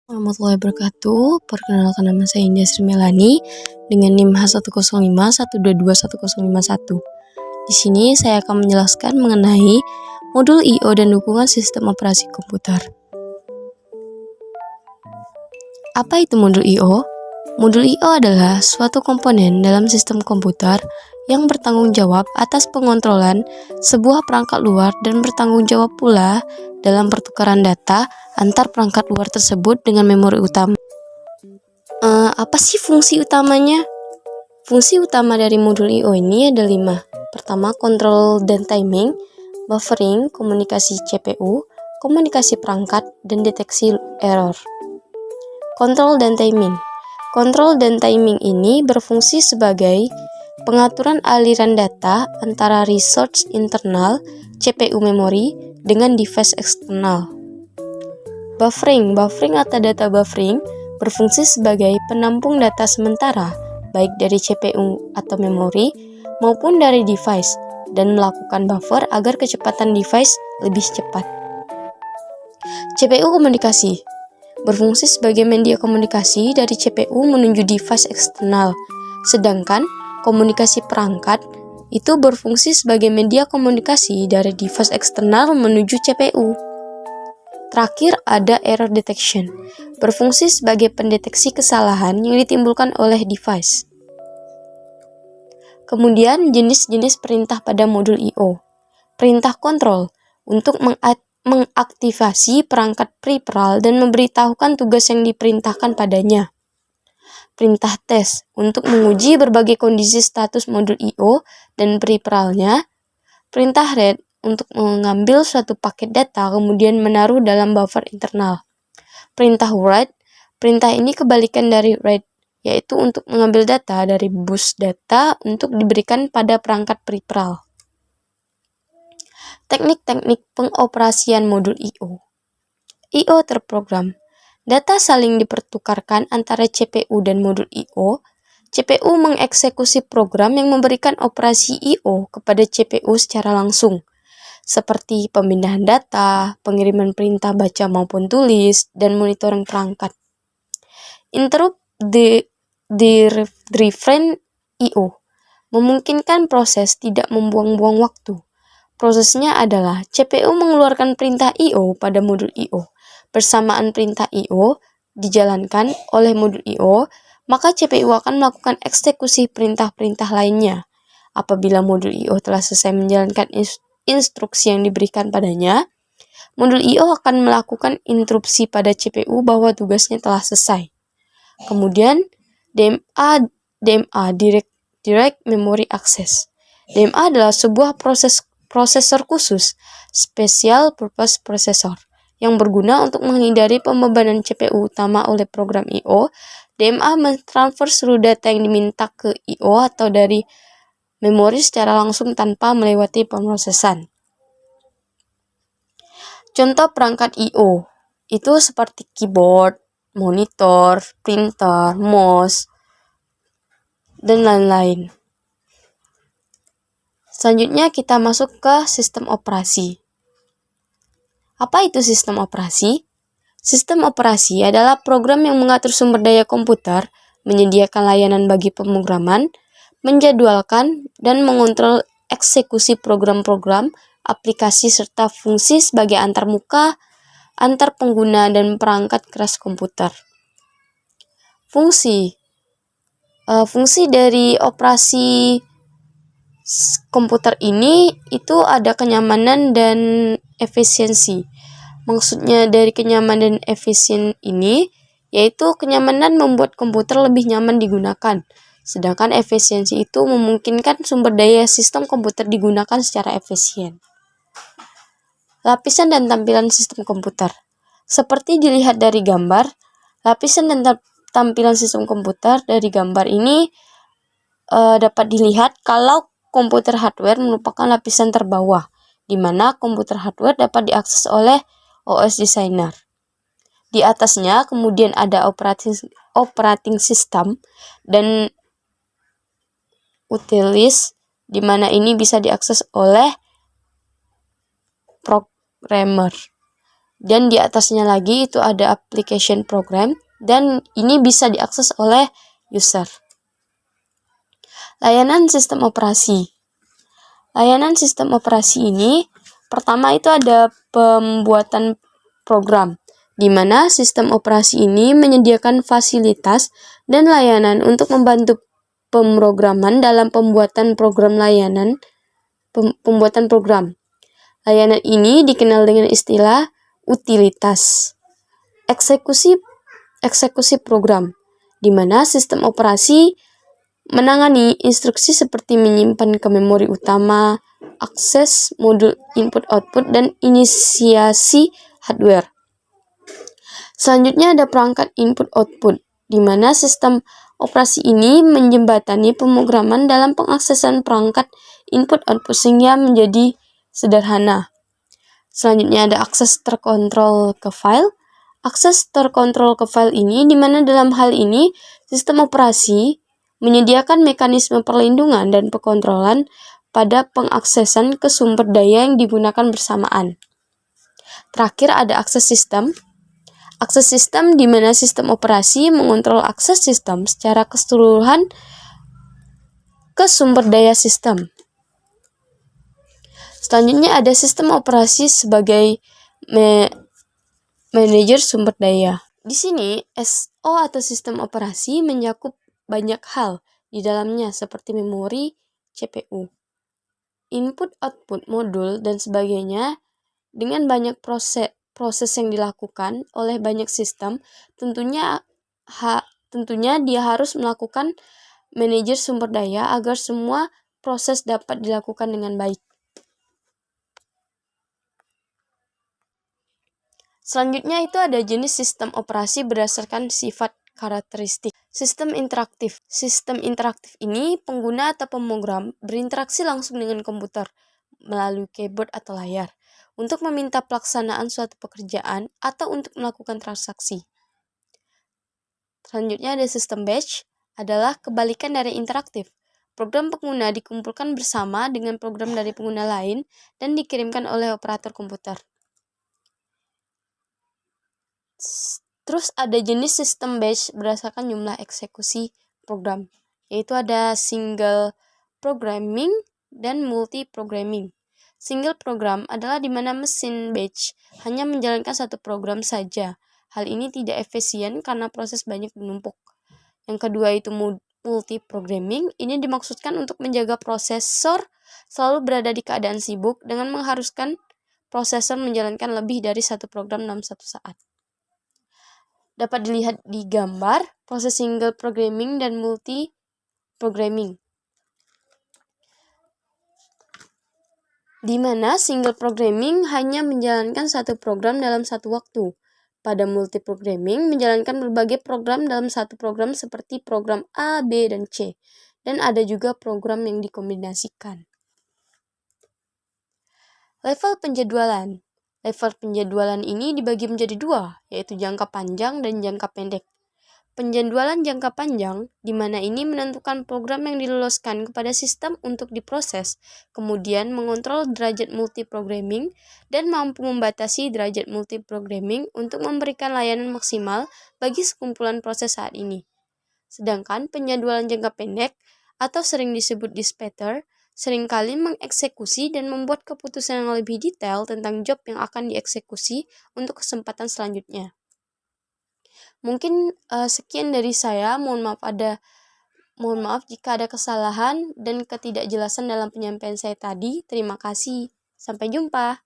Warahmatullahi wabarakatuh. Perkenalkan, nama saya Indah Sri Melani dengan NIM H105122101. Di sini saya akan menjelaskan mengenai modul I/O dan dukungan sistem operasi komputer. Apa itu modul I/O? Modul I/O adalah suatu komponen dalam sistem komputer yang bertanggung jawab atas pengontrolan sebuah perangkat luar dan bertanggung jawab pula dalam pertukaran data antar perangkat luar tersebut dengan memori utama. Apa sih fungsi utamanya? Fungsi utama dari modul I/O ini ada 5. Pertama, kontrol dan timing, buffering, komunikasi CPU, komunikasi perangkat, dan deteksi error. Kontrol dan timing. Kontrol dan timing ini berfungsi sebagai pengaturan aliran data antara resource internal CPU memori dengan device eksternal. Buffering atau data buffering berfungsi sebagai penampung data sementara baik dari CPU atau memori maupun dari device dan melakukan buffer agar kecepatan device lebih cepat. CPU komunikasi berfungsi sebagai media komunikasi dari CPU menuju device eksternal, sedangkan komunikasi perangkat itu berfungsi sebagai media komunikasi dari device eksternal menuju CPU. Terakhir ada error detection, berfungsi sebagai pendeteksi kesalahan yang ditimbulkan oleh device. Kemudian jenis-jenis perintah pada modul I/O. Perintah kontrol untuk mengaktifasi perangkat peripheral dan memberitahukan tugas yang diperintahkan padanya. Perintah tes untuk menguji berbagai kondisi status modul I/O dan peripheralnya. Perintah read untuk mengambil suatu paket data kemudian menaruh dalam buffer internal. Perintah write, perintah ini kebalikan dari write, yaitu untuk mengambil data dari bus data untuk diberikan pada perangkat peripheral. Teknik-teknik pengoperasian modul I/O. I/O terprogram. Data saling dipertukarkan antara CPU dan modul I/O. CPU mengeksekusi program yang memberikan operasi I/O kepada CPU secara langsung, seperti pemindahan data, pengiriman perintah baca maupun tulis, dan monitoring perangkat. Interrupt driven I/O memungkinkan proses tidak membuang-buang waktu. Prosesnya adalah CPU mengeluarkan perintah I/O pada modul I/O. Bersamaan perintah I/O dijalankan oleh modul I/O, maka CPU akan melakukan eksekusi perintah-perintah lainnya. Apabila modul I/O telah selesai menjalankan instruksi yang diberikan padanya, modul I/O akan melakukan interupsi pada CPU bahwa tugasnya telah selesai. Kemudian DMA Direct Memory Access. DMA adalah sebuah prosesor khusus, Special Purpose Processor, yang berguna untuk menghindari pembebanan CPU utama oleh program I/O. DMA mentransfer seluruh data yang diminta ke I/O atau dari memori secara langsung tanpa melewati pemrosesan. Contoh perangkat I/O itu seperti keyboard, monitor, printer, mouse, dan lain-lain. Selanjutnya kita masuk ke sistem operasi. Apa itu sistem operasi? Sistem operasi adalah program yang mengatur sumber daya komputer, menyediakan layanan bagi pemrograman, menjadwalkan, dan mengontrol eksekusi program-program, aplikasi, serta fungsi sebagai antarmuka, antar pengguna, dan perangkat keras komputer. Fungsi dari operasi komputer ini itu ada kenyamanan dan efisiensi. Maksudnya dari kenyamanan dan efisien ini yaitu kenyamanan membuat komputer lebih nyaman digunakan, sedangkan efisiensi itu memungkinkan sumber daya sistem komputer digunakan secara efisien. Lapisan dan tampilan sistem komputer. Seperti dilihat dari gambar, lapisan dan tampilan sistem komputer dari gambar ini dapat dilihat kalau komputer hardware merupakan lapisan terbawah, di mana komputer hardware dapat diakses oleh OS designer. Di atasnya kemudian ada operating system dan utilities, di mana ini bisa diakses oleh programmer. Dan di atasnya lagi itu ada application program, dan ini bisa diakses oleh user. Layanan sistem operasi. Layanan sistem operasi ini pertama itu ada pembuatan program, di mana sistem operasi ini menyediakan fasilitas dan layanan untuk membantu pemrograman dalam pembuatan program layanan pembuatan program. Layanan ini dikenal dengan istilah utilitas. Eksekusi program, di mana sistem operasi menangani instruksi seperti menyimpan ke memori utama, akses modul input-output, dan inisiasi hardware. Selanjutnya ada perangkat input-output, di mana sistem operasi ini menjembatani pemrograman dalam pengaksesan perangkat input-output sehingga menjadi sederhana. Selanjutnya ada akses terkontrol ke file. Akses terkontrol ke file ini, di mana dalam hal ini sistem operasi menyediakan mekanisme perlindungan dan pengontrolan pada pengaksesan ke sumber daya yang digunakan bersamaan. Terakhir ada akses sistem. Akses sistem di mana sistem operasi mengontrol akses sistem secara keseluruhan ke sumber daya sistem. Selanjutnya ada sistem operasi sebagai manajer sumber daya. Di sini SO atau sistem operasi mencakup banyak hal di dalamnya seperti memori, CPU, input-output modul, dan sebagainya. Dengan banyak proses yang dilakukan oleh banyak sistem, tentunya dia harus melakukan manajer sumber daya agar semua proses dapat dilakukan dengan baik. Selanjutnya itu ada jenis sistem operasi berdasarkan sifat karakteristik. Sistem interaktif. Sistem interaktif ini pengguna atau pemrogram berinteraksi langsung dengan komputer melalui keyboard atau layar untuk meminta pelaksanaan suatu pekerjaan atau untuk melakukan transaksi. Selanjutnya ada sistem batch, adalah kebalikan dari interaktif. Program pengguna dikumpulkan bersama dengan program dari pengguna lain dan dikirimkan oleh operator komputer. Terus ada jenis sistem batch berdasarkan jumlah eksekusi program, yaitu ada single programming dan multi programming. Single program adalah di mana mesin batch hanya menjalankan satu program saja. Hal ini tidak efisien karena proses banyak menumpuk. Yang kedua itu multi programming. Ini dimaksudkan untuk menjaga prosesor selalu berada di keadaan sibuk dengan mengharuskan prosesor menjalankan lebih dari satu program dalam satu saat. Dapat dilihat di gambar proses single programming dan multi programming, di mana single programming hanya menjalankan satu program dalam satu waktu. Pada multi programming menjalankan berbagai program dalam satu program seperti program A, B, dan C. Dan ada juga program yang dikombinasikan. Level penjadwalan. Level penjadwalan ini dibagi menjadi dua, yaitu jangka panjang dan jangka pendek. Penjadwalan jangka panjang, di mana ini menentukan program yang diloloskan kepada sistem untuk diproses, kemudian mengontrol derajat multiprogramming dan mampu membatasi derajat multiprogramming untuk memberikan layanan maksimal bagi sekumpulan proses saat ini. Sedangkan penjadwalan jangka pendek, atau sering disebut dispatcher, seringkali mengeksekusi dan membuat keputusan yang lebih detail tentang job yang akan dieksekusi untuk kesempatan selanjutnya. Mungkin sekian dari saya. Mohon maaf jika ada kesalahan dan ketidakjelasan dalam penyampaian saya tadi. Terima kasih. Sampai jumpa.